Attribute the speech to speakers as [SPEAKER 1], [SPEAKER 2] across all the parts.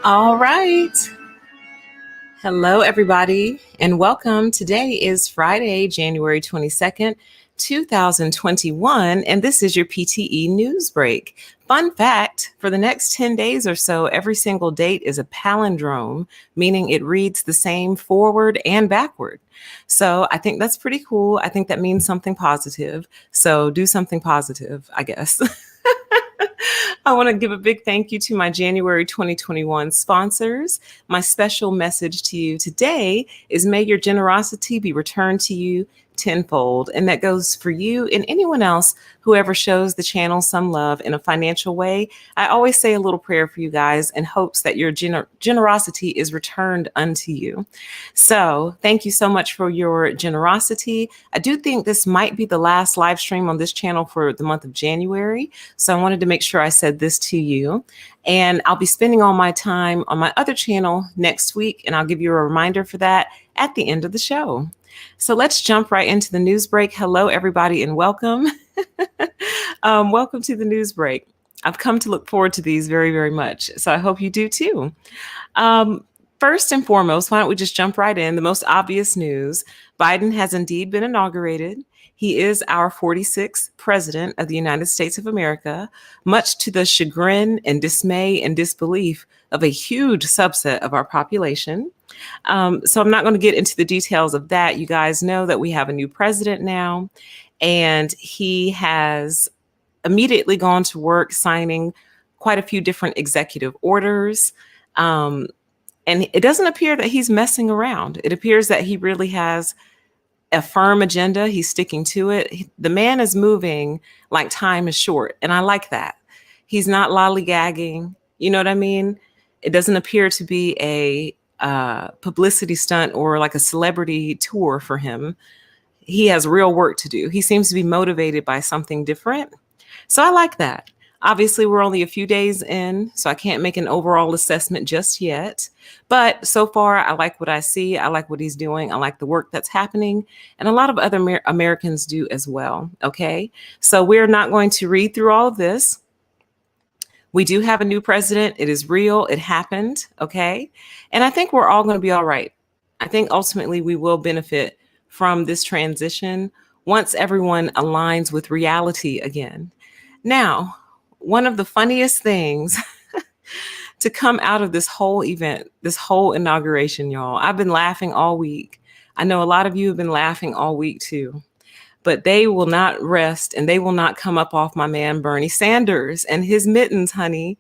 [SPEAKER 1] All right. Hello, everybody, and welcome. Today is Friday, January 22nd, 2021, and this is your PTE News Break. Fun fact, for the next 10 days or so, every single date is a palindrome, meaning it reads the same forward and backward. So I think that's pretty cool. I think that means something positive. So do something positive, I guess. I want to give a big thank you to my January 2021 sponsors. My special message to you today is may your generosity be returned to you tenfold. And that goes for you and anyone else who ever shows the channel some love in a financial way. I always say a little prayer for you guys in hopes that your generosity is returned unto you. So thank you so much for your generosity. I do think this might be the last live stream on this channel for the month of January. So I wanted to make sure I said this to you. And I'll be spending all my time on my other channel next week. And I'll give you a reminder for that at the end of the show. So let's jump right into the news break. Hello, everybody, and welcome. Welcome to the news break. I've come to look forward to these very, very much. So I hope you do too. First and foremost, why don't we just jump right in? The most obvious news, Biden has indeed been inaugurated. He is our 46th president of the United States of America, much to the chagrin and dismay and disbelief of a huge subset of our population. So I'm not going to get into the details of that. You guys know that we have a new president now, and he has immediately gone to work signing quite a few different executive orders. And it doesn't appear that he's messing around. It appears that he really has a firm agenda. He's sticking to it. The man is moving like time is short. And I like that. He's not lollygagging. You know what I mean? It doesn't appear to be a publicity stunt or like a celebrity tour for him. He has real work to do. He seems to be motivated by something different. So I like that. Obviously, we're only a few days in, so I can't make an overall assessment just yet. But so far, I like what I see. I like what he's doing. I like the work that's happening. And a lot of other Americans do as well. Okay. So we're not going to read through all of this. We do have a new president. It is real. It happened. Okay. And I think we're all going to be all right. I think ultimately we will benefit from this transition once everyone aligns with reality again. Now, one of the funniest things to come out of this whole event, this whole inauguration, y'all, I've been laughing all week. I know a lot of you have been laughing all week too, but they will not rest and they will not come up off my man, Bernie Sanders and his mittens, honey.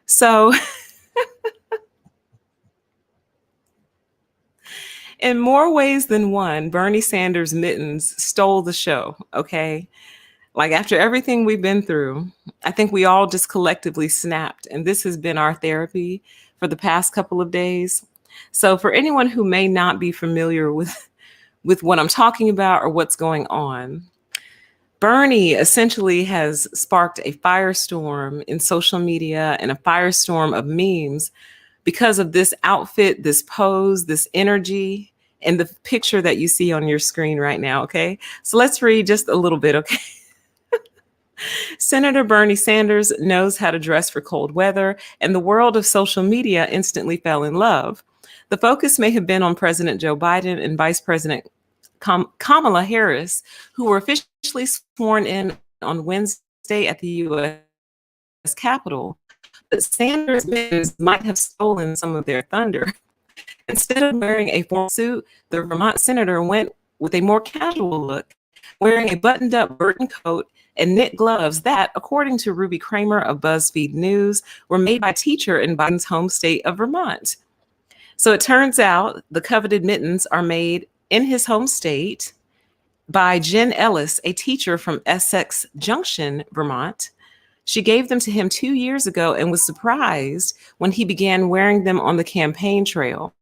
[SPEAKER 1] So in more ways than one, Bernie Sanders' mittens stole the show. Okay. Like after everything we've been through, I think we all just collectively snapped. And this has been our therapy for the past couple of days. So for anyone who may not be familiar with what I'm talking about or what's going on, Bernie essentially has sparked a firestorm in social media and a firestorm of memes because of this outfit, this pose, this energy, and the picture that you see on your screen right now. Okay. So let's read just a little bit. Okay. Senator Bernie Sanders knows how to dress for cold weather, and the world of social media instantly fell in love. The focus may have been on President Joe Biden and Vice President Kamala Harris, who were officially sworn in on Wednesday at the U.S. Capitol. But Sanders' mittens might have stolen some of their thunder. Instead of wearing a formal suit, the Vermont senator went with a more casual look, wearing a buttoned-up Burton coat and knit gloves that, according to Ruby Kramer of BuzzFeed News, were made by a teacher in Biden's home state of Vermont. So it turns out the coveted mittens are made in his home state by Jen Ellis, a teacher from Essex Junction, Vermont. She gave them to him 2 years ago and was surprised when he began wearing them on the campaign trail.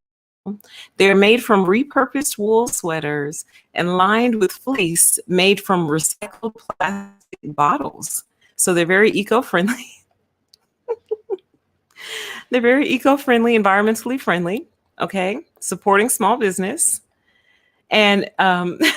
[SPEAKER 1] They're made from repurposed wool sweaters and lined with fleece made from recycled plastic bottles. So they're very eco-friendly. They're very eco-friendly, environmentally friendly. Okay. Supporting small business. And the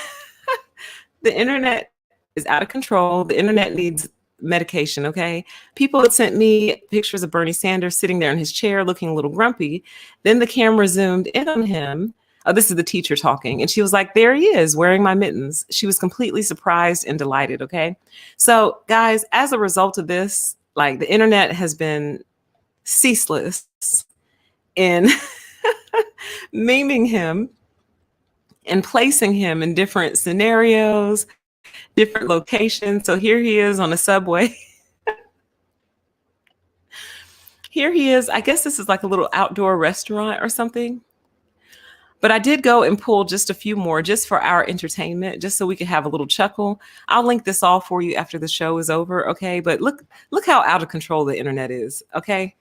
[SPEAKER 1] internet is out of control. The internet needs medication, okay? People had sent me pictures of Bernie Sanders sitting there in his chair looking a little grumpy. Then the camera zoomed in on him. Oh, this is the teacher talking. And she was like, there he is wearing my mittens. She was completely surprised and delighted, okay? So, guys, as a result of this, like the internet has been ceaseless in memeing him and placing him in different scenarios, different locations. So here he is on the subway. Here he is. I guess this is like a little outdoor restaurant or something. But I did go and pull just a few more just for our entertainment, just so we could have a little chuckle. I'll link this all for you after the show is over, okay? But look how out of control the internet is, okay?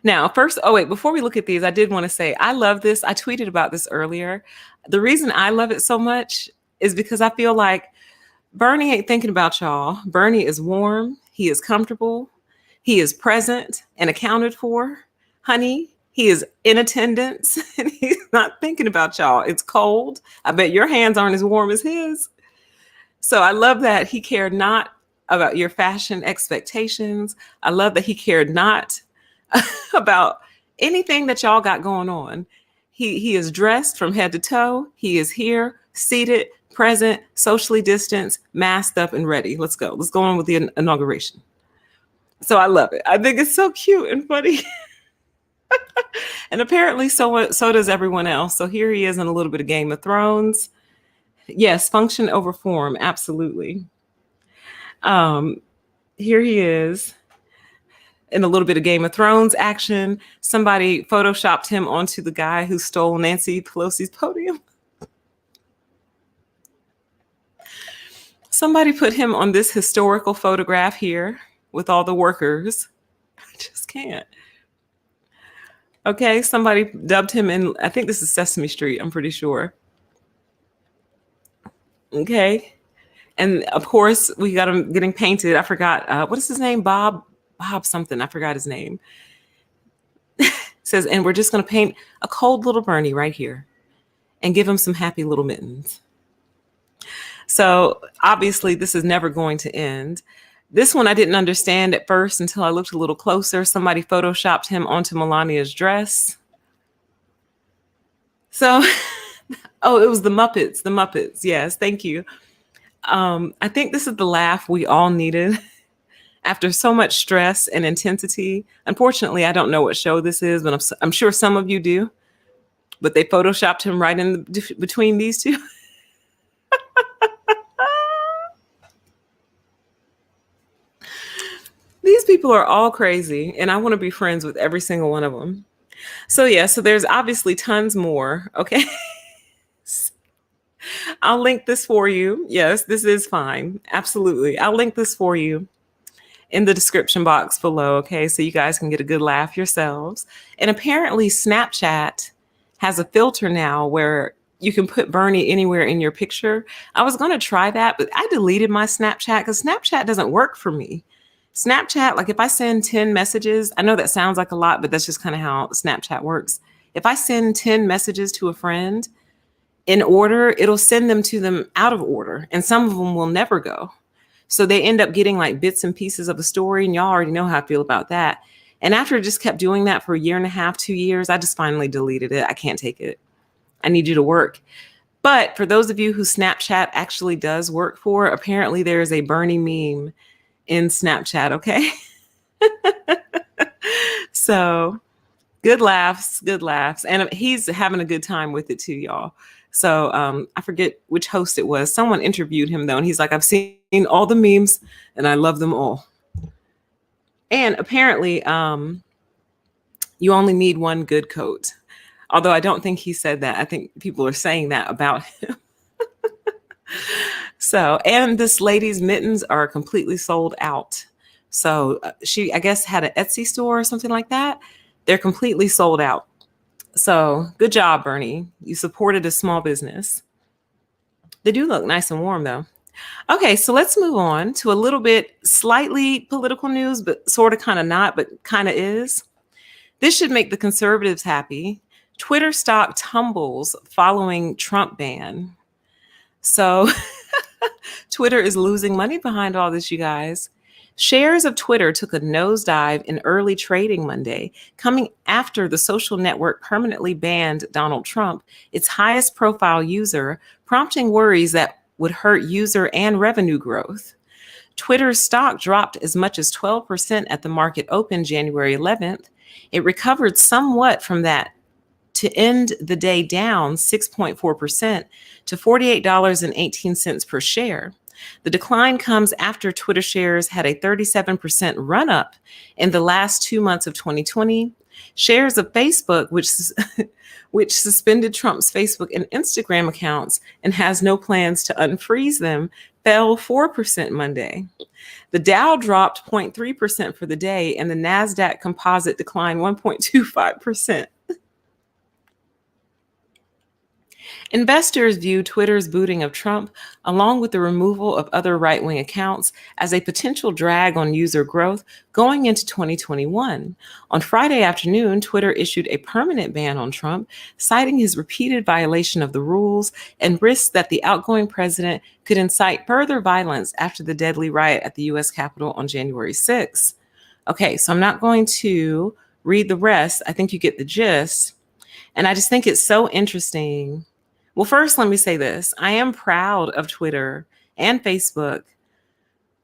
[SPEAKER 1] Now, first, oh wait, before we look at these, I did want to say I love this. I tweeted about this earlier. The reason I love it so much is because I feel like Bernie ain't thinking about y'all. Bernie is warm. He is comfortable. He is present and accounted for. Honey, he is in attendance and he's not thinking about y'all. It's cold. I bet your hands aren't as warm as his. So I love that he cared not about your fashion expectations. I love that he cared not about anything that y'all got going on. He is dressed from head to toe. He is here, seated, present, socially distanced, masked up, and ready. Let's go. Let's go on with the inauguration. So I love it. I think it's so cute and funny. And apparently so does everyone else. So here he is in a little bit of Game of Thrones. Yes, function over form. Absolutely. Here he is in a little bit of Game of Thrones action. Somebody photoshopped him onto the guy who stole Nancy Pelosi's podium. Somebody put him on this historical photograph here with all the workers. I just can't. Okay, somebody dubbed him in, I think this is Sesame Street, I'm pretty sure. Okay. And of course, we got him getting painted. I forgot, what is his name? Bob something. I forgot his name. Says, and we're just going to paint a cold little Bernie right here and give him some happy little mittens. So obviously this is never going to end. This one I didn't understand at first until I looked a little closer. Somebody photoshopped him onto Melania's dress. So, oh, it was the Muppets. The Muppets. Yes, thank you. I think this is the laugh we all needed after so much stress and intensity. Unfortunately, I don't know what show this is, but I'm sure some of you do. But they photoshopped him right in between these two. These people are all crazy, and I want to be friends with every single one of them. So yeah, so there's obviously tons more. Okay. I'll link this for you. Yes, this is fine. Absolutely. I'll link this for you in the description box below. Okay. So you guys can get a good laugh yourselves. And apparently Snapchat has a filter now where you can put Bernie anywhere in your picture. I was going to try that, but I deleted my Snapchat because Snapchat doesn't work for me. Snapchat, like if I send 10 messages, I know that sounds like a lot, but that's just kind of how Snapchat works. If I send 10 messages to a friend in order, it'll send them to them out of order. And some of them will never go. So they end up getting like bits and pieces of a story. And y'all already know how I feel about that. And after it just kept doing that for a year and a half, 2 years, I just finally deleted it. I can't take it. I need you to work. But for those of you who Snapchat actually does work for, apparently there is a Bernie meme in Snapchat, okay? So good laughs, good laughs. And he's having a good time with it too, y'all. So I forget which host it was. Someone interviewed him though, and he's like, I've seen all the memes and I love them all. And apparently you only need one good coat. Although I don't think he said that. I think people are saying that about him. So, and this lady's mittens are completely sold out. So she, I guess, had an Etsy store or something like that. They're completely sold out. So good job, Bernie. You supported a small business. They do look nice and warm though. Okay, so let's move on to a little bit slightly political news, but sort of kind of not, but kind of is. This should make the conservatives happy. Twitter stock tumbles following Trump ban. So Twitter is losing money behind all this, you guys. Shares of Twitter took a nosedive in early trading Monday, coming after the social network permanently banned Donald Trump, its highest profile user, prompting worries that would hurt user and revenue growth. Twitter's stock dropped as much as 12% at the market open January 11th. It recovered somewhat from that to end the day down 6.4% to $48.18 per share. The decline comes after Twitter shares had a 37% run up in the last 2 months of 2020. Shares of Facebook, which suspended Trump's Facebook and Instagram accounts and has no plans to unfreeze them, fell 4% Monday. The Dow dropped 0.3% for the day, and the NASDAQ composite declined 1.25%. Investors view Twitter's booting of Trump, along with the removal of other right-wing accounts, as a potential drag on user growth going into 2021. On Friday afternoon, Twitter issued a permanent ban on Trump, citing his repeated violation of the rules and risks that the outgoing president could incite further violence after the deadly riot at the U.S. Capitol on January 6th. Okay, so I'm not going to read the rest. I think you get the gist. And I just think it's so interesting. Well, first, let me say this. I am proud of Twitter and Facebook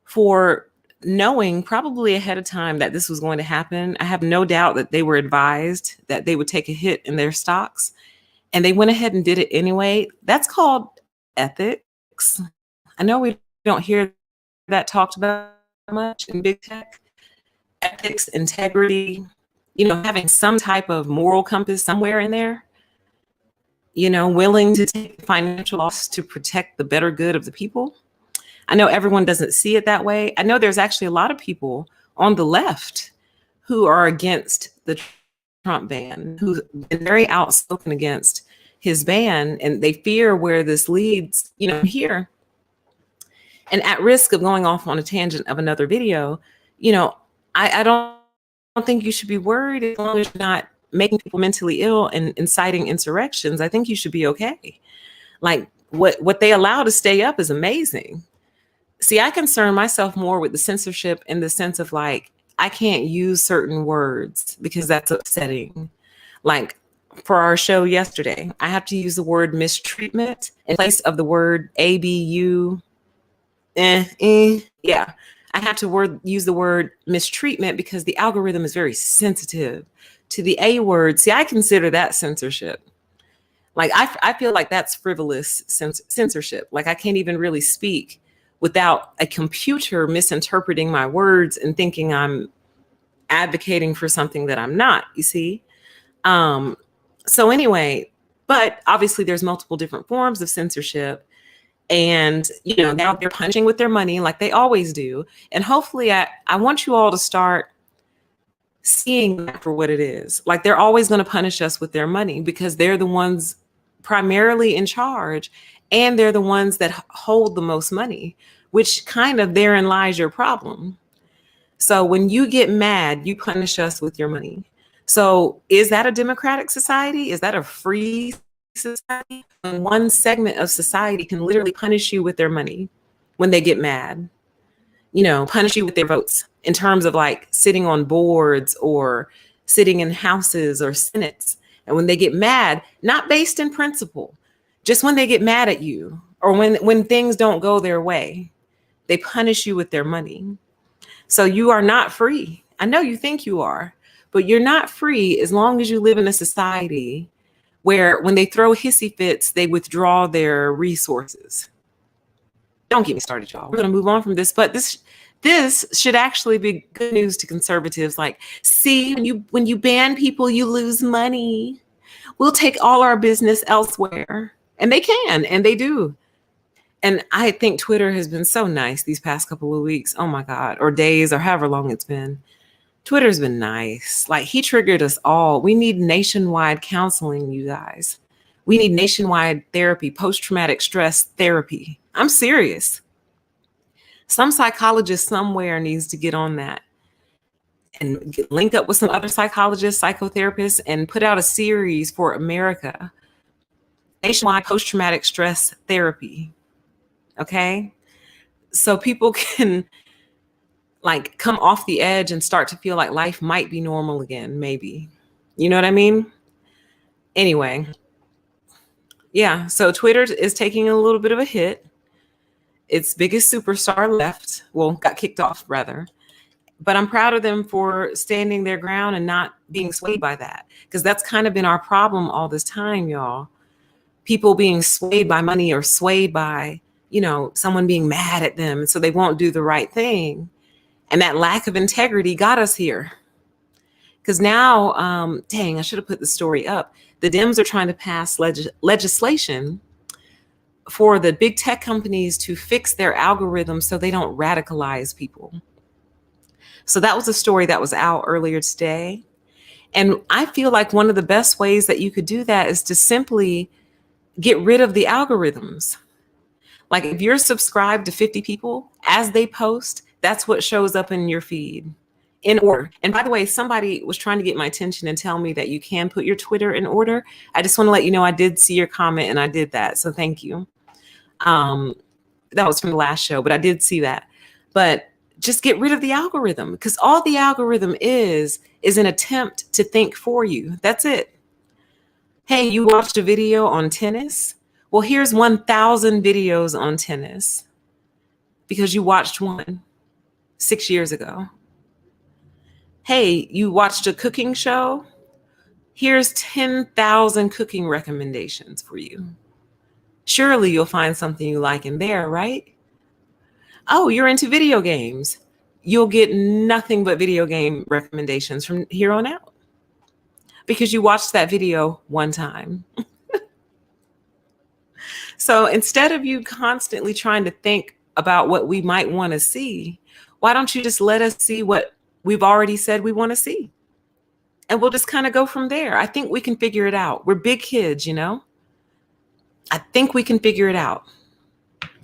[SPEAKER 1] for knowing probably ahead of time that this was going to happen. I have no doubt that they were advised that they would take a hit in their stocks, and they went ahead and did it anyway. That's called ethics. I know we don't hear that talked about much in big tech. Ethics, integrity, having some type of moral compass somewhere in there. Willing to take financial loss to protect the better good of the people. I know everyone doesn't see it that way. I know there's actually a lot of people on the left who are against the Trump ban, who've been very outspoken against his ban, and they fear where this leads, here. And at risk of going off on a tangent of another video, I don't think you should be worried as long as you're not making people mentally ill and inciting insurrections. I think you should be okay. Like what they allow to stay up is amazing. See, I concern myself more with the censorship in the sense of I can't use certain words because that's upsetting. Like for our show yesterday, I have to use the word mistreatment in place of the word ABU. Yeah. I have to use the word mistreatment because the algorithm is very sensitive to the A word. See, I consider that censorship. I feel like that's frivolous censorship. I can't even really speak without a computer misinterpreting my words and thinking I'm advocating for something that I'm not, you see? So anyway, but obviously there's multiple different forms of censorship. And, now they're punishing with their money like they always do. And hopefully I want you all to start seeing that for what it is. They're always going to punish us with their money because they're the ones primarily in charge, and they're the ones that hold the most money, which kind of therein lies your problem. So when you get mad, you punish us with your money. So is that a democratic society? Is that a free society? When one segment of society can literally punish you with their money when they get mad, punish you with their votes in terms of sitting on boards or sitting in houses or senates. And when they get mad, not based in principle, just when they get mad at you or when things don't go their way, they punish you with their money. So you are not free. I know you think you are, but you're not free as long as you live in a society where when they throw hissy fits, they withdraw their resources. Don't get me started, y'all. We're going to move on from this, but this should actually be good news to conservatives. See, when you ban people, you lose money. We'll take all our business elsewhere. And they can, and they do. And I think Twitter has been so nice these past couple of weeks. Oh my God, or days, or however long it's been. Twitter's been nice. He triggered us all. We need nationwide counseling, you guys. We need nationwide therapy, post-traumatic stress therapy. I'm serious. Some psychologist somewhere needs to get on that and link up with some other psychologists, psychotherapists, and put out a series for America. Nationwide post-traumatic stress therapy. Okay? so people can like come off the edge and start to feel like life might be normal again, maybe. You know what I mean? Anyway, yeah, so Twitter is taking a little bit of a hit. Its biggest superstar left, well, got kicked off rather. But I'm proud of them for standing their ground and not being swayed by that. Because that's kind of been our problem all this time, y'all. People being swayed by money or swayed by, someone being mad at them. And so they won't do the right thing. And that lack of integrity got us here. Because now, dang, I should have put the story up. The Dems are trying to pass legislation for the big tech companies to fix their algorithms so they don't radicalize people. So that was a story that was out earlier today. And I feel like one of the best ways that you could do that is to simply get rid of the algorithms. Like if you're subscribed to 50 people, as they post, that's what shows up in your feed in order. And by the way, somebody was trying to get my attention and tell me that you can put your Twitter in order. I just want to let you know I did see your comment and I did that. So thank you. That was from the last show, but I did see that. But just get rid of the algorithm, because all the algorithm is an attempt to think for you. That's it. Hey, you watched a video on tennis? Well, here's 1,000 videos on tennis because you watched one 6 years ago. Hey, you watched a cooking show? Here's 10,000 cooking recommendations for you. Surely you'll find something you like in there, right? Oh, you're into video games. You'll get nothing but video game recommendations from here on out because you watched that video one time. So instead of you constantly trying to think about what we might want to see, why don't you just let us see what we've already said we want to see? And we'll just kind of go from there. I think we can figure it out. We're big kids, I think we can figure it out.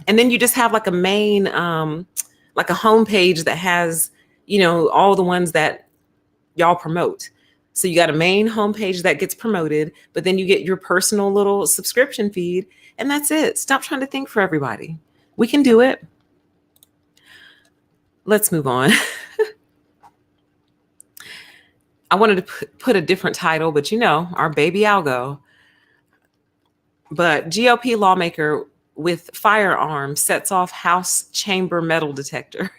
[SPEAKER 1] And then you just have like a main, like a homepage that has, all the ones that y'all promote. So you got a main homepage that gets promoted, but then you get your personal little subscription feed, and that's it. Stop trying to think for everybody. We can do it. Let's move on. I wanted to put a different title, but our baby algo. But GOP lawmaker with firearm sets off House chamber metal detector.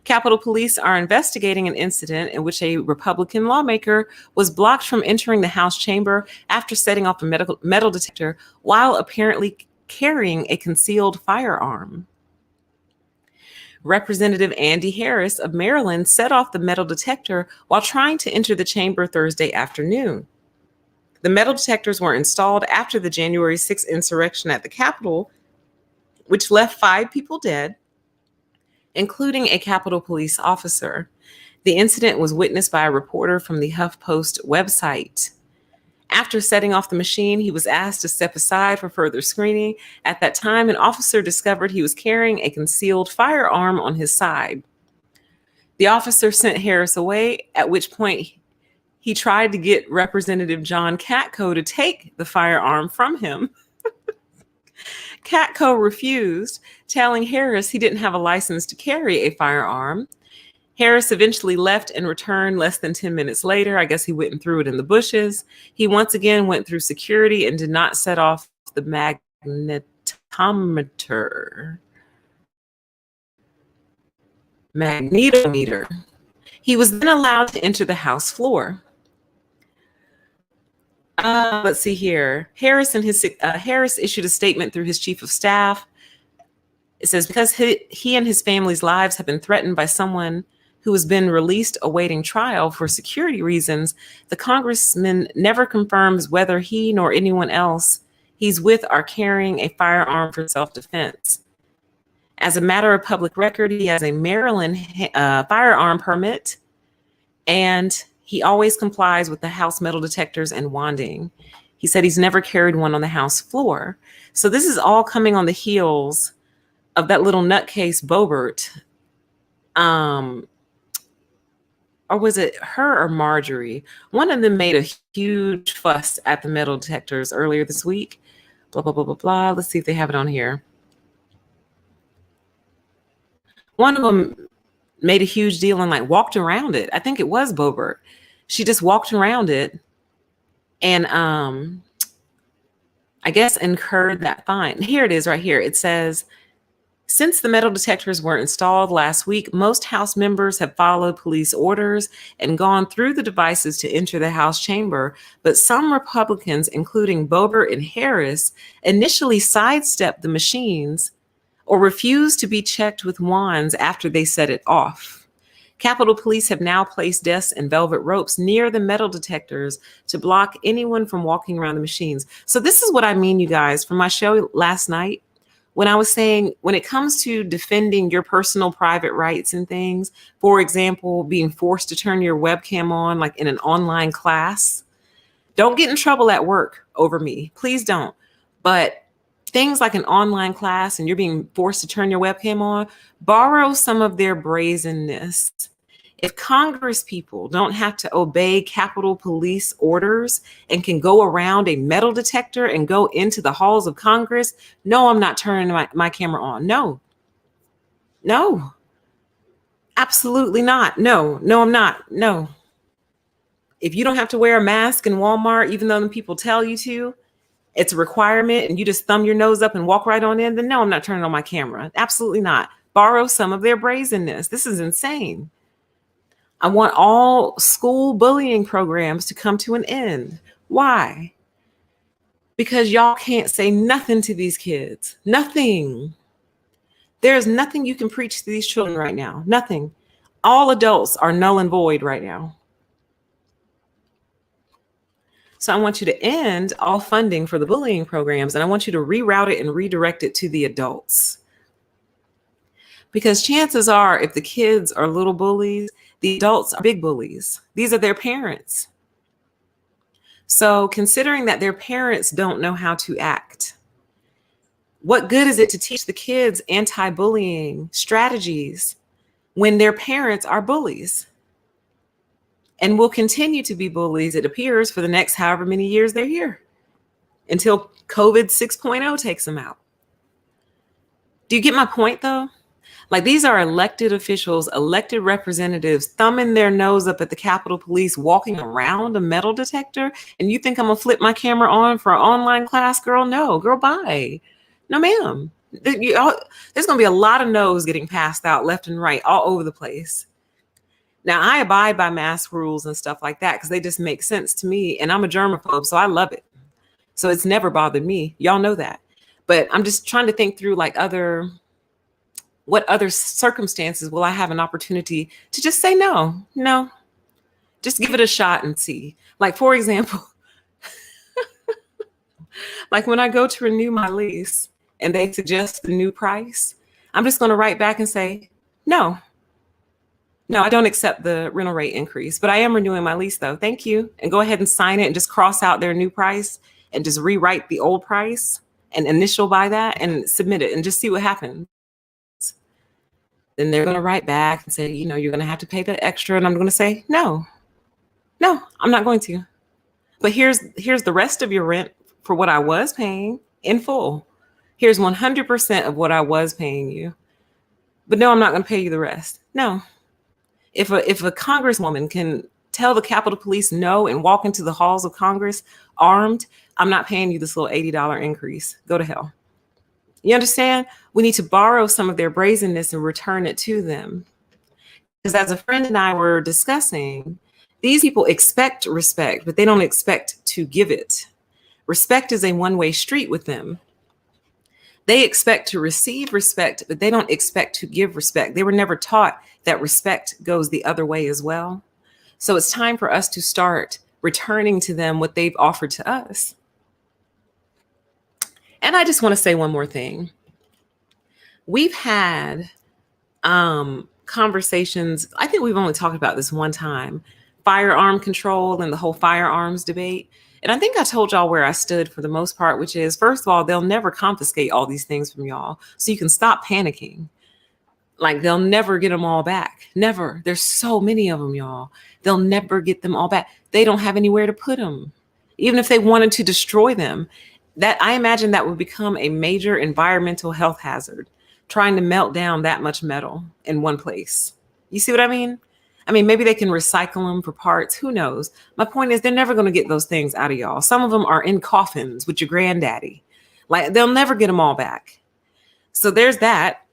[SPEAKER 1] Capitol Police are investigating an incident in which a Republican lawmaker was blocked from entering the House chamber after setting off a metal detector while apparently carrying a concealed firearm. Representative Andy Harris of Maryland set off the metal detector while trying to enter the chamber Thursday afternoon. The metal detectors were installed after the January 6th insurrection at the Capitol, which left 5 people dead, including a Capitol Police officer. The incident was witnessed by a reporter from the HuffPost website. After setting off the machine, he was asked to step aside for further screening. At that time, an officer discovered he was carrying a concealed firearm on his side. The officer sent Harris away, at which point he tried to get Representative John Katko to take the firearm from him. Katko refused, telling Harris he didn't have a license to carry a firearm. Harris eventually left and returned less than 10 minutes later. I guess he went and threw it in the bushes. He once again went through security and did not set off the magnetometer. He was then allowed to enter the House floor. Let's see here. Harris issued a statement through his chief of staff. It says, because he and his family's lives have been threatened by someone who has been released awaiting trial for security reasons, the congressman never confirms whether he nor anyone else he's with are carrying a firearm for self-defense. As a matter of public record, he has a Maryland firearm permit, and he always complies with the House metal detectors and wanding. He said he's never carried one on the House floor. So this is all coming on the heels of that little nutcase Boebert. Or was it her or Marjorie? One of them made a huge fuss at the metal detectors earlier this week. Blah, blah, blah, blah, blah. Let's see if they have it on here. One of them made a huge deal and like walked around it. I think it was Bobert. She just walked around it and I guess incurred that fine. Here it is right here. It says, since the metal detectors were installed last week, most House members have followed police orders and gone through the devices to enter the House chamber. But some Republicans, including Boebert and Harris, initially sidestepped the machines or refused to be checked with wands after they set it off. Capitol Police have now placed desks and velvet ropes near the metal detectors to block anyone from walking around the machines. So this is what I mean, you guys, from my show last night, when I was saying, when it comes to defending your personal private rights and things, for example, being forced to turn your webcam on, like in an online class, don't get in trouble at work over me. Please don't. But things like an online class and you're being forced to turn your webcam on, borrow some of their brazenness. If Congress people don't have to obey Capitol Police orders and can go around a metal detector and go into the halls of Congress, no, I'm not turning my camera on. No, absolutely not. No, I'm not. No. If you don't have to wear a mask in Walmart, even though the people tell you to, it's a requirement, and you just thumb your nose up and walk right on in, then no, I'm not turning on my camera. Absolutely not. Borrow some of their brazenness. This is insane. I want all school bullying programs to come to an end. Why? Because y'all can't say nothing to these kids. Nothing. There's nothing you can preach to these children right now. Nothing. All adults are null and void right now. So I want you to end all funding for the bullying programs, and I want you to reroute it and redirect it to the adults. Because chances are, if the kids are little bullies, the adults are big bullies. These are their parents. So considering that their parents don't know how to act, what good is it to teach the kids anti-bullying strategies when their parents are bullies and will continue to be bullies, it appears, for the next however many years they're here until COVID 6.0 takes them out? Do you get my point, though? Like, these are elected officials, elected representatives, thumbing their nose up at the Capitol Police, walking around a metal detector. And you think I'm gonna flip my camera on for an online class, girl? No, girl, bye. No, ma'am. There's gonna be a lot of no's getting passed out left and right all over the place. Now, I abide by mask rules and stuff like that because they just make sense to me. And I'm a germaphobe, so I love it. So it's never bothered me. Y'all know that. But I'm just trying to think through like what other circumstances will I have an opportunity to just say no, just give it a shot and see. Like, for example, like when I go to renew my lease and they suggest the new price, I'm just going to write back and say, no, I don't accept the rental rate increase, but I am renewing my lease though. Thank you. And go ahead and sign it and just cross out their new price and just rewrite the old price and initial by that and submit it and just see what happens. Then they're going to write back and say, you're going to have to pay the extra. And I'm going to say, no, I'm not going to. But here's the rest of your rent for what I was paying in full. Here's 100% of what I was paying you. But no, I'm not going to pay you the rest. No. If a congresswoman can tell the Capitol Police no and walk into the halls of Congress armed, I'm not paying you this little $80 increase. Go to hell. You understand? We need to borrow some of their brazenness and return it to them. Because as a friend and I were discussing, these people expect respect, but they don't expect to give it. Respect is a one-way street with them. They expect to receive respect, but they don't expect to give respect. They were never taught that respect goes the other way as well. So it's time for us to start returning to them what they've offered to us. And I just want to say one more thing. We've had conversations. I think we've only talked about this one time, firearm control and the whole firearms debate. And I think I told y'all where I stood for the most part, which is, first of all, they'll never confiscate all these things from y'all. So you can stop panicking. Like, they'll never get them all back. Never. There's so many of them, y'all. They'll never get them all back. They don't have anywhere to put them. Even if they wanted to destroy them, that I imagine that would become a major environmental health hazard. trying to melt down that much metal in one place. You see what I mean? I mean, maybe they can recycle them for parts. Who knows? My point is, they're never going to get those things out of y'all. Some of them are in coffins with your granddaddy. Like, they'll never get them all back. So there's that.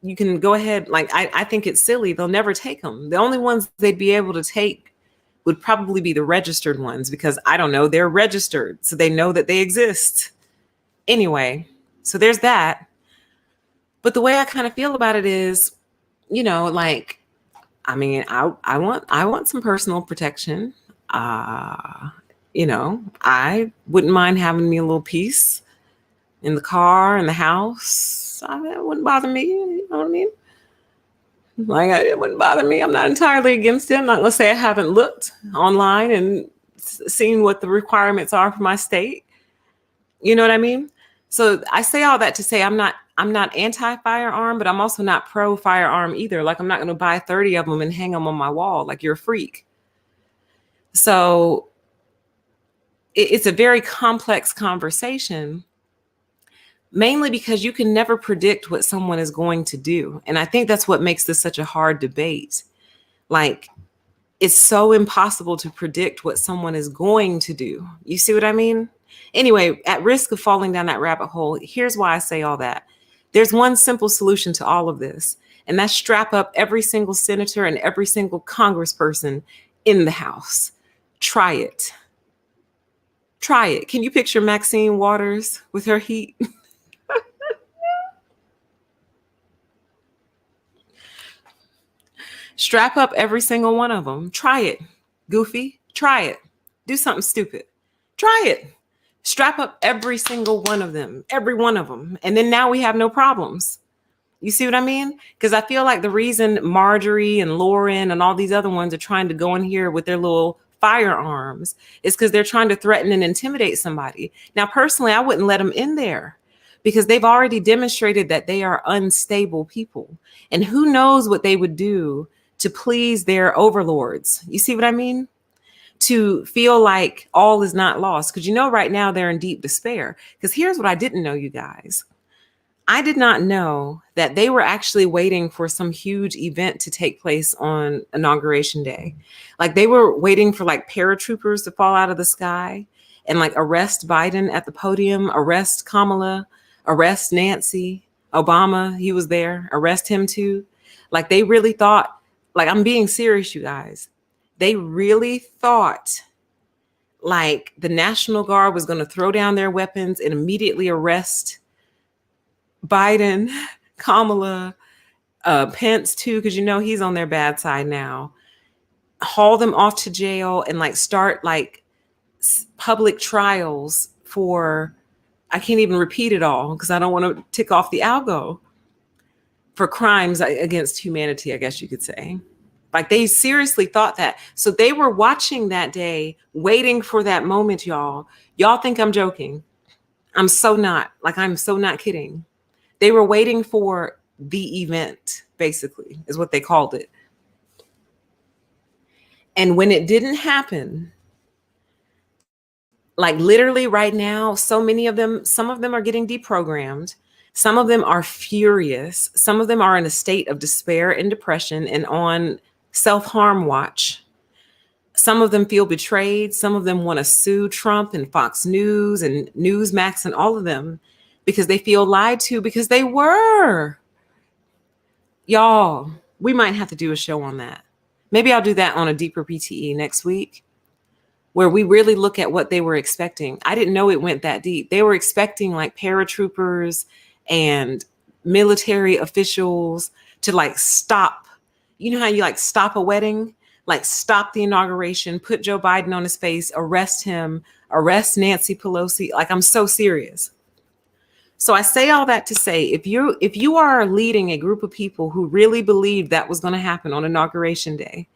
[SPEAKER 1] You can go ahead. Like, I think it's silly. They'll never take them. The only ones they'd be able to take would probably be the registered ones, because I don't know, they're registered. So they know that they exist. Anyway, so there's that. But the way I kind of feel about it is, like, I mean, I want some personal protection. I wouldn't mind having me a little piece in the car, in the house. It wouldn't bother me. You know what I mean? Like, it wouldn't bother me. I'm not entirely against it. I'm not going to say I haven't looked online and seen what the requirements are for my state. You know what I mean? So I say all that to say I'm not anti-firearm, but I'm also not pro-firearm either. Like, I'm not going to buy 30 of them and hang them on my wall. Like, you're a freak. So it's a very complex conversation, mainly because you can never predict what someone is going to do. And I think that's what makes this such a hard debate. Like, it's so impossible to predict what someone is going to do. You see what I mean? Anyway, at risk of falling down that rabbit hole, here's why I say all that. There's one simple solution to all of this, and that's strap up every single senator and every single congressperson in the House. Try it. Try it. Can you picture Maxine Waters with her heat? Strap up every single one of them. Try it. Goofy. Try it. Do something stupid. Try it. Strap up every single one of them, every one of them. And then now we have no problems. You see what I mean? Because I feel like the reason Marjorie and Lauren and all these other ones are trying to go in here with their little firearms is because they're trying to threaten and intimidate somebody. Now, personally, I wouldn't let them in there because they've already demonstrated that they are unstable people. And who knows what they would do to please their overlords. You see what I mean? To feel like all is not lost. Because right now they're in deep despair. Because here's what I didn't know, you guys. I did not know that they were actually waiting for some huge event to take place on Inauguration Day. Like, they were waiting for like paratroopers to fall out of the sky and like arrest Biden at the podium, arrest Kamala, arrest Nancy, Obama. He was there, arrest him too. Like, they really thought, like, I'm being serious, you guys. They really thought like the National Guard was going to throw down their weapons and immediately arrest Biden, Kamala, Pence too, because he's on their bad side now. Haul them off to jail and like start like public trials for, I can't even repeat it all because I don't want to tick off the algo, for crimes against humanity, I guess you could say. Like, they seriously thought that. So they were watching that day, waiting for that moment, y'all. Y'all think I'm joking. I'm so not. Like, I'm so not kidding. They were waiting for the event, basically, is what they called it. And when it didn't happen, like literally right now, so many of them, some of them are getting deprogrammed. Some of them are furious. Some of them are in a state of despair and depression and on self-harm watch. Some of them feel betrayed. Some of them want to sue Trump and Fox News and Newsmax and all of them because they feel lied to, because they were. Y'all, we might have to do a show on that. Maybe I'll do that on a deeper PTE next week, where we really look at what they were expecting. I didn't know it went that deep. They were expecting like paratroopers and military officials to like stop. You know how you like stop a wedding, like stop the inauguration, put Joe Biden on his face, arrest him, arrest Nancy Pelosi. Like, I'm so serious. So I say all that to say, if you are leading a group of people who really believed that was going to happen on Inauguration Day,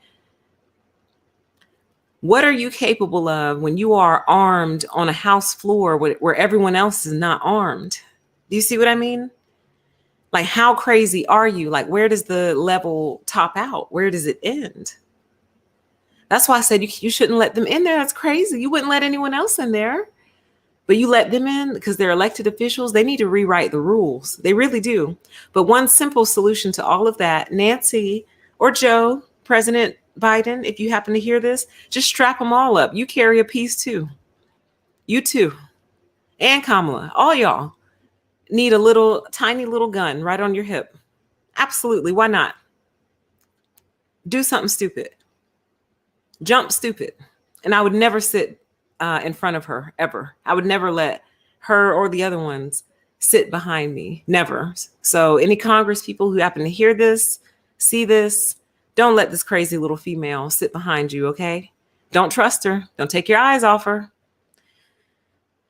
[SPEAKER 1] what are you capable of when you are armed on a House floor where everyone else is not armed? Do you see what I mean? Like, how crazy are you? Like, where does the level top out? Where does it end? That's why I said you shouldn't let them in there. That's crazy. You wouldn't let anyone else in there. But you let them in because they're elected officials. They need to rewrite the rules. They really do. But one simple solution to all of that, Nancy or Joe, President Biden, if you happen to hear this, just strap them all up. You carry a piece too. You too. And Kamala, all y'all need a little tiny little gun right on your hip. Absolutely. Why not? Do something stupid. Jump stupid. And I would never sit in front of her ever. I would never let her or the other ones sit behind me. Never. So any Congress people who happen to hear this, see this, don't let this crazy little female sit behind you, okay? Don't trust her. Don't take your eyes off her.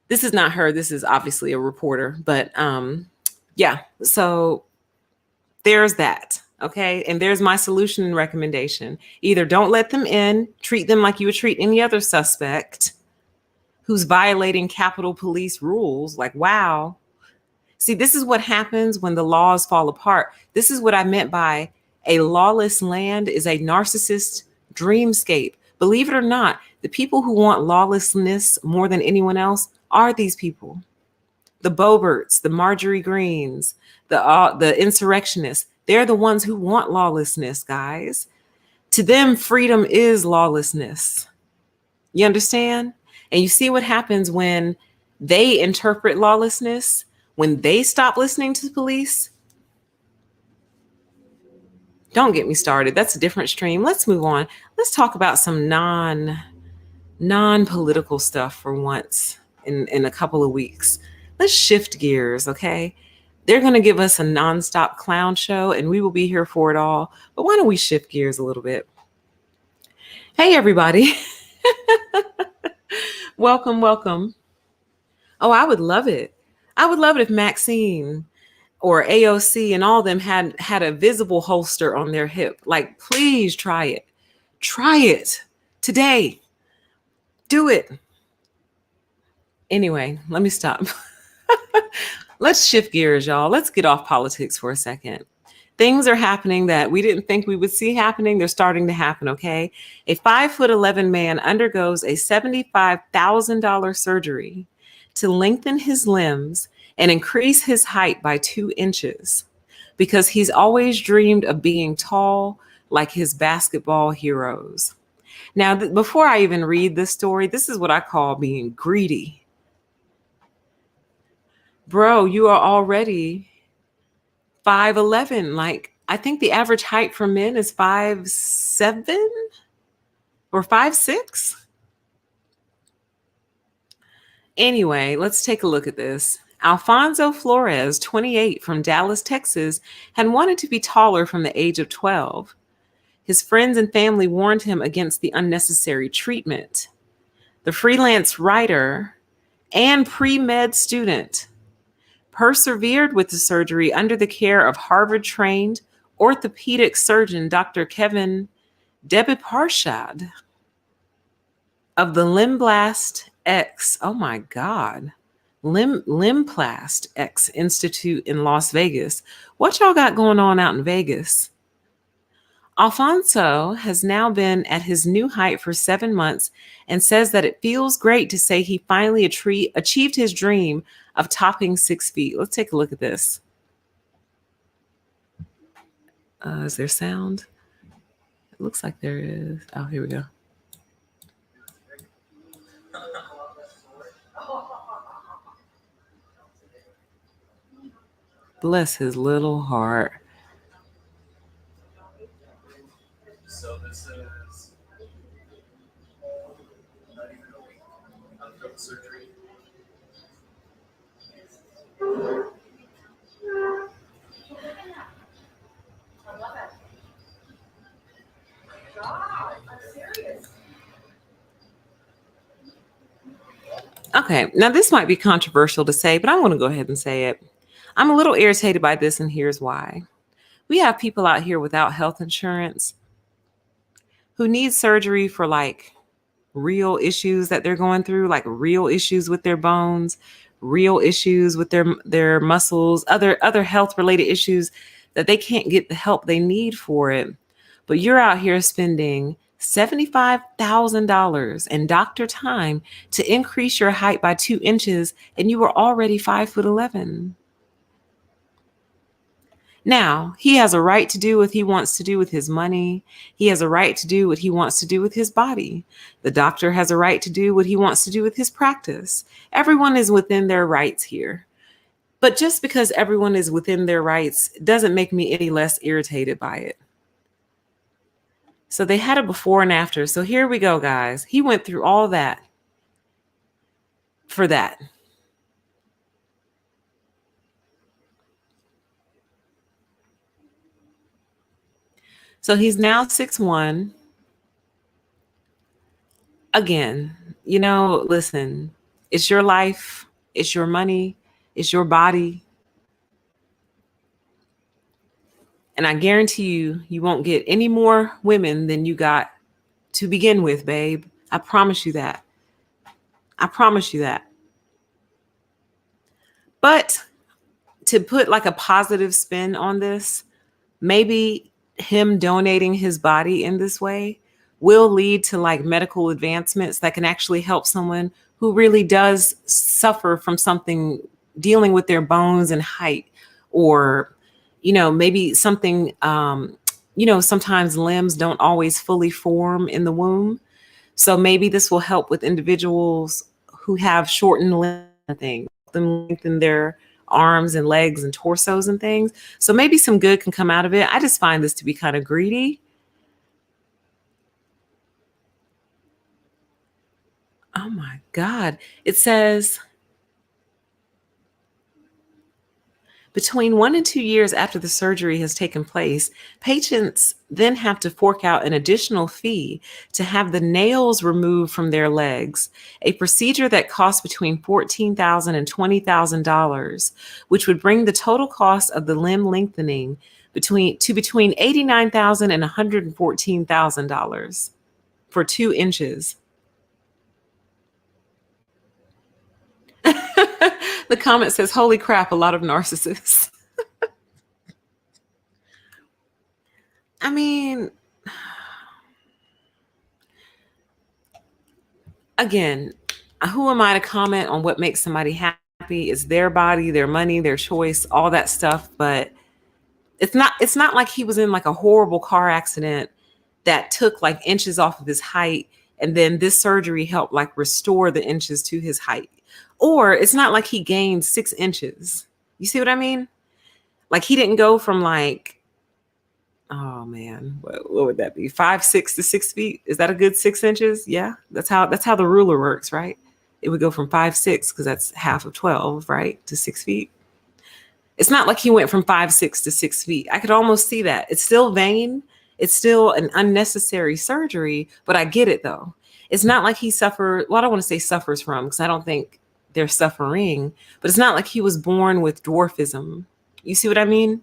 [SPEAKER 1] This is not her. This is obviously a reporter. But yeah, so there's that. Okay. And there's my solution and recommendation. Either don't let them in, treat them like you would treat any other suspect who's violating Capitol Police rules. Like, wow. See, this is what happens when the laws fall apart. This is what I meant by a lawless land is a narcissist dreamscape. Believe it or not, the people who want lawlessness more than anyone else are these people. The Boberts, the Marjorie Greens, the insurrectionists. They're the ones who want lawlessness, guys. To them, freedom is lawlessness. You understand? And you see what happens when they interpret lawlessness, when they stop listening to the police. Don't get me started. That's a different stream. Let's move on. Let's talk about some non-political stuff for once in a couple of weeks. Let's shift gears, okay? They're going to give us a nonstop clown show, and we will be here for it all. But why don't we shift gears a little bit? Hey, everybody. Welcome, welcome. Oh, I would love it. I would love it if Maxine or AOC and all of them had a visible holster on their hip. Like, please try it. Try it today. Do it. Anyway, let me stop. Let's shift gears, y'all. Let's get off politics for a second. Things are happening that we didn't think we would see happening. They're starting to happen, okay? A 5'11" man undergoes a $75,000 surgery to lengthen his limbs and increase his height by 2 inches because he's always dreamed of being tall like his basketball heroes. Now, before I even read this story, this is what I call being greedy. Bro, you are already 5'11". Like, I think the average height for men is 5'7" or 5'6". Anyway, let's take a look at this. Alfonso Flores, 28, from Dallas, Texas, had wanted to be taller from the age of 12. His friends and family warned him against the unnecessary treatment. The freelance writer and pre-med student persevered with the surgery under the care of Harvard-trained orthopedic surgeon Dr. Kevin Debiparshad of the Limblast X. Oh my God. Limblast X Institute in Las Vegas. What y'all got going on out in Vegas? Alfonso has now been at his new height for 7 months and says that it feels great to say he finally achieved his dream of topping 6 feet. Let's take a look at this. Is there sound? It looks like there is. Oh, here we go. Bless his little heart.
[SPEAKER 2] So this is not even a week after the surgery.
[SPEAKER 1] Okay, now this might be controversial to say, but I want to go ahead and say it. I'm a little irritated by this, and here's why. We have people out here without health insurance who need surgery for like real issues that they're going through, like real issues with their bones, real issues with their muscles, other health related issues that they can't get the help they need for it. But you're out here spending $75,000 and doctor time to increase your height by 2 inches, and you were already 5'11". Now, he has a right to do what he wants to do with his money. He has a right to do what he wants to do with his body. The doctor has a right to do what he wants to do with his practice. Everyone is within their rights here. But just because everyone is within their rights doesn't make me any less irritated by it. So they had a before and after. So here we go, guys. He went through all that for that. So he's now 6'1". Again, listen, it's your life, it's your money, it's your body. And I guarantee you, you won't get any more women than you got to begin with, babe. I promise you that. I promise you that. But to put like a positive spin on this, maybe him donating his body in this way will lead to like medical advancements that can actually help someone who really does suffer from something dealing with their bones and height, or, maybe something, sometimes limbs don't always fully form in the womb. So maybe this will help with individuals who have shortened limbs and things, them lengthen their arms and legs and torsos and things. So maybe some good can come out of it. I just find this to be kind of greedy. Oh my God. It says between 1 and 2 years after the surgery has taken place, patients then have to fork out an additional fee to have the nails removed from their legs, a procedure that costs between $14,000 and $20,000, which would bring the total cost of the limb lengthening between $89,000 and $114,000 for 2 inches. The comment says, holy crap, a lot of narcissists. I mean, again, who am I to comment on what makes somebody happy? It's their body, their money, their choice, all that stuff. But it's not like he was in like a horrible car accident that took like inches off of his height, and then this surgery helped like restore the inches to his height. Or it's not like he gained 6 inches. You see what I mean? Like he didn't go from like, oh man, what would that be? 5'6" to 6 feet. Is that a good 6 inches? Yeah, that's how the ruler works, right? It would go from 5'6", because that's half of 12, right, to 6 feet. It's not like he went from 5'6" to 6 feet. I could almost see that. It's still vain. It's still an unnecessary surgery, but I get it though. It's not like he suffered. Well, I don't want to say suffers from, because I don't think they're suffering, but it's not like he was born with dwarfism. You see what I mean?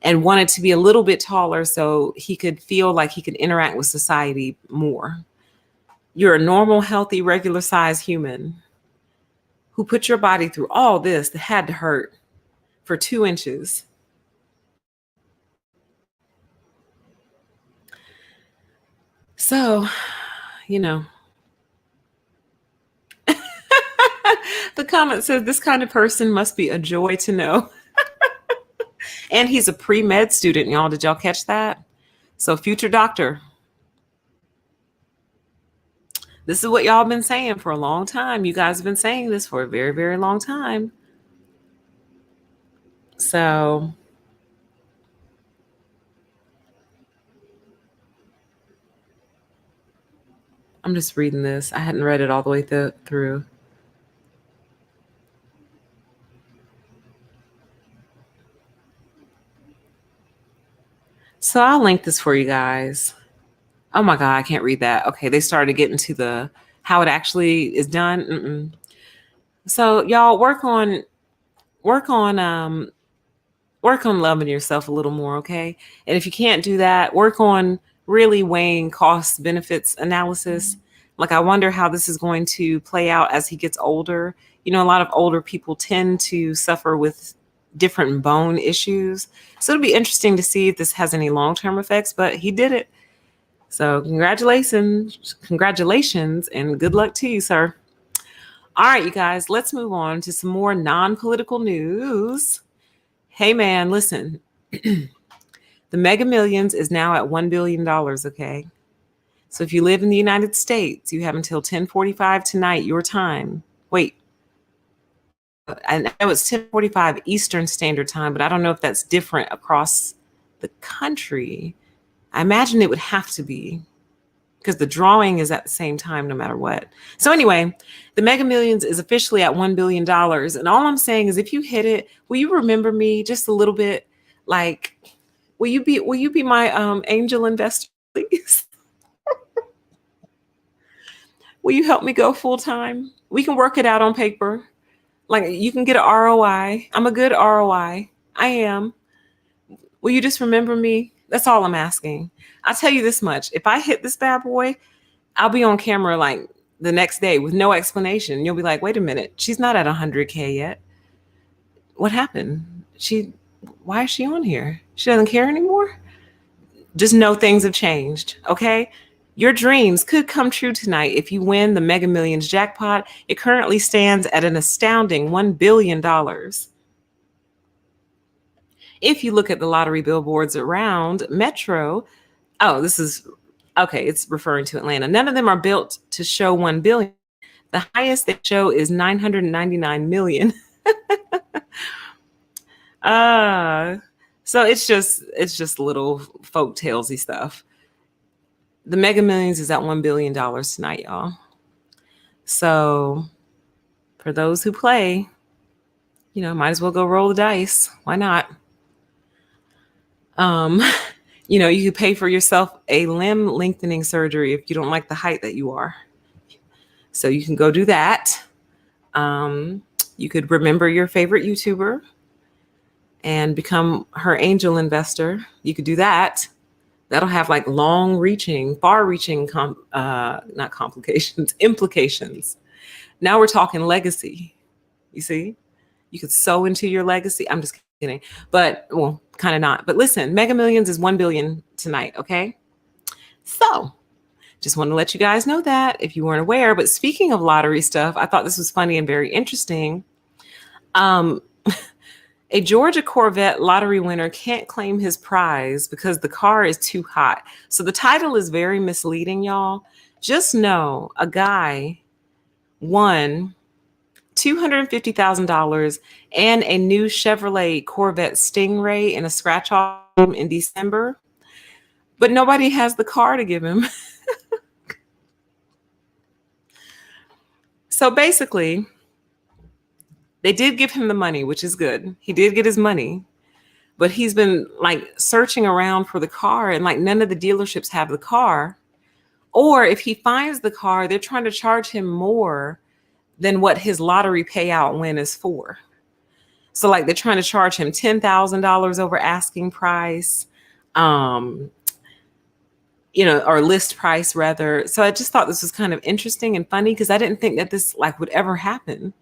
[SPEAKER 1] And wanted to be a little bit taller so he could feel like he could interact with society more. You're a normal, healthy, regular size human who put your body through all this that had to hurt for 2 inches. So, the comment says this kind of person must be a joy to know. And he's a pre-med student, y'all. Did y'all catch that? So future doctor. This is what y'all been saying for a long time. You guys have been saying this for a very, very long time. So I'm just reading this. I hadn't read it all the way through. So I'll link this for you guys. Oh my God, I can't read that. Okay, they started getting to how it actually is done. So y'all work on loving yourself a little more, okay? And if you can't do that, work on really weighing cost benefits analysis. Like, I wonder how this is going to play out as he gets older. A lot of older people tend to suffer with different bone issues. So it'll be interesting to see if this has any long-term effects, but he did it. So congratulations, and good luck to you, sir. All right, you guys, let's move on to some more non-political news. Hey, man, listen. The Mega Millions is now at $1 billion, okay? So if you live in the United States, you have until 10:45 tonight, your time. Wait, I know it's 10:45 Eastern Standard Time, but I don't know if that's different across the country. I imagine it would have to be because the drawing is at the same time no matter what. So anyway, the Mega Millions is officially at $1 billion. And all I'm saying is if you hit it, will you remember me just a little bit? Like, will you be my angel investor, please? Will you help me go full time? We can work it out on paper. Like you can get an ROI. I'm a good ROI. I am. Will you just remember me? That's all I'm asking. I'll tell you this much. If I hit this bad boy, I'll be on camera like the next day with no explanation. You'll be like, wait a minute, she's not at 100K yet. What happened? Why is she on here? She doesn't care anymore? Just know things have changed, okay? Your dreams could come true tonight if you win the Mega Millions jackpot. It currently stands at an astounding $1 billion. If you look at the lottery billboards around Metro, this is okay, it's referring to Atlanta. None of them are built to show 1 billion. The highest they show is 999 million. So it's just little folk talesy stuff. The Mega Millions is at $1 billion tonight, y'all. So for those who play, might as well go roll the dice. Why not? You could pay for yourself a limb lengthening surgery if you don't like the height that you are. So you can go do that. You could remember your favorite YouTuber and become her angel investor. You could do that. That'll have like far-reaching, not complications, implications. Now we're talking legacy. You see? You could sow into your legacy. I'm just kidding. But, well, kind of not. But listen, Mega Millions is 1 billion tonight, okay? So, just want to let you guys know that if you weren't aware. But speaking of lottery stuff, I thought this was funny and very interesting. A Georgia Corvette lottery winner can't claim his prize because the car is too hot. So the title is very misleading, y'all. Just know a guy won $250,000 and a new Chevrolet Corvette Stingray in a scratch-off in December, but nobody has the car to give him. So basically, they did give him the money, which is good. He did get his money, but he's been like searching around for the car and like none of the dealerships have the car. Or if he finds the car, they're trying to charge him more than what his lottery payout win is for. So like they're trying to charge him $10,000 over asking price, or list price rather. So I just thought this was kind of interesting and funny because I didn't think that this like would ever happen.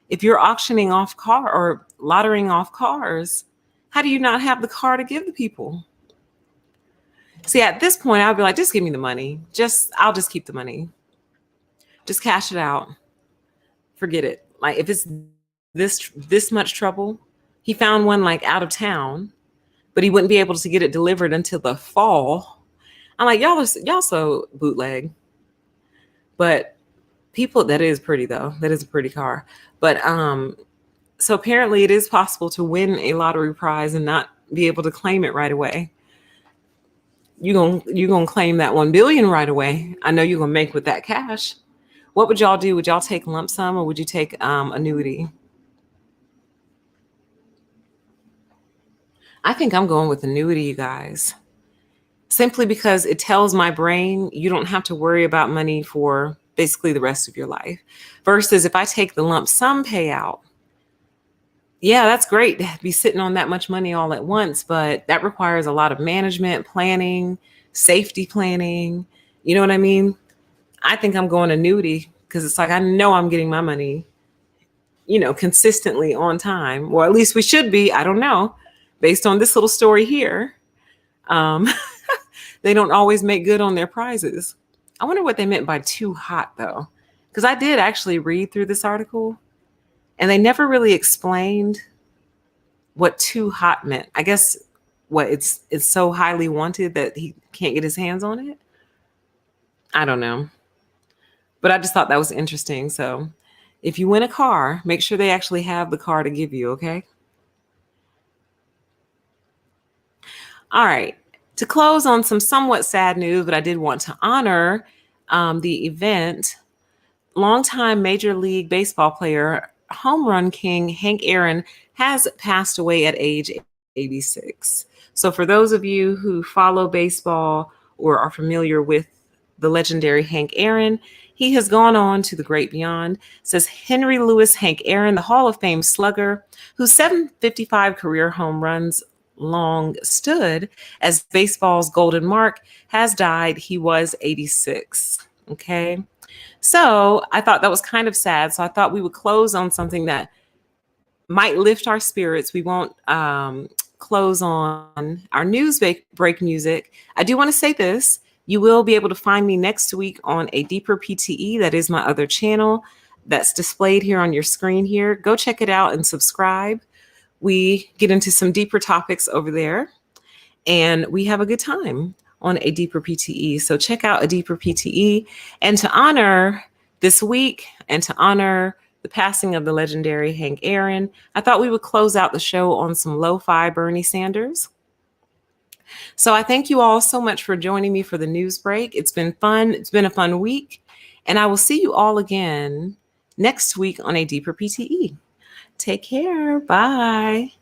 [SPEAKER 1] If you're auctioning off car or lottering off cars, how do you not have the car to give the people? See, at this point, I'd be like, just give me the money. I'll just keep the money. Just cash it out. Forget it. Like if it's this much trouble, he found one like out of town, but he wouldn't be able to get it delivered until the fall. I'm like, y'all so bootleg. But people, that is pretty though. That is a pretty car. But so apparently it is possible to win a lottery prize and not be able to claim it right away. You gonna claim that 1 billion right away. I know you're gonna make with that cash. What would y'all do? Would y'all take lump sum or would you take annuity? I think I'm going with annuity, you guys. Simply because it tells my brain you don't have to worry about money for basically the rest of your life. Versus if I take the lump sum payout, yeah, that's great to be sitting on that much money all at once, but that requires a lot of management, planning, safety planning. You know what I mean? I think I'm going annuity because it's like I know I'm getting my money, consistently on time, or at least we should be. I don't know, based on this little story here. The they don't always make good on their prizes. I wonder what they meant by too hot, though, because I did actually read through this article and they never really explained what too hot meant. I guess what it's so highly wanted that he can't get his hands on it. I don't know. But I just thought that was interesting. So if you win a car, make sure they actually have the car to give you, okay? All right. To close on some somewhat sad news, but I did want to honor the event, longtime Major League Baseball player, home run king Hank Aaron has passed away at age 86. So, for those of you who follow baseball or are familiar with the legendary Hank Aaron, he has gone on to the great beyond, says Henry Louis Hank Aaron, the Hall of Fame slugger, whose 755 career home runs long stood as baseball's golden mark, has died. He was 86. Okay. So I thought that was kind of sad. So I thought we would close on something that might lift our spirits. We won't close on our news break music. I do want to say this. You will be able to find me next week on A Deeper PTE. That is my other channel that's displayed here on your screen here. Go check it out and subscribe. We get into some deeper topics over there and we have a good time on A Deeper PTE. So check out A Deeper PTE. And to honor this week and to honor the passing of the legendary Hank Aaron, I thought we would close out the show on some lo-fi Bernie Sanders. So I thank you all so much for joining me for the news break. It's been fun. It's been a fun week. And I will see you all again next week on A Deeper PTE. Take care. Bye.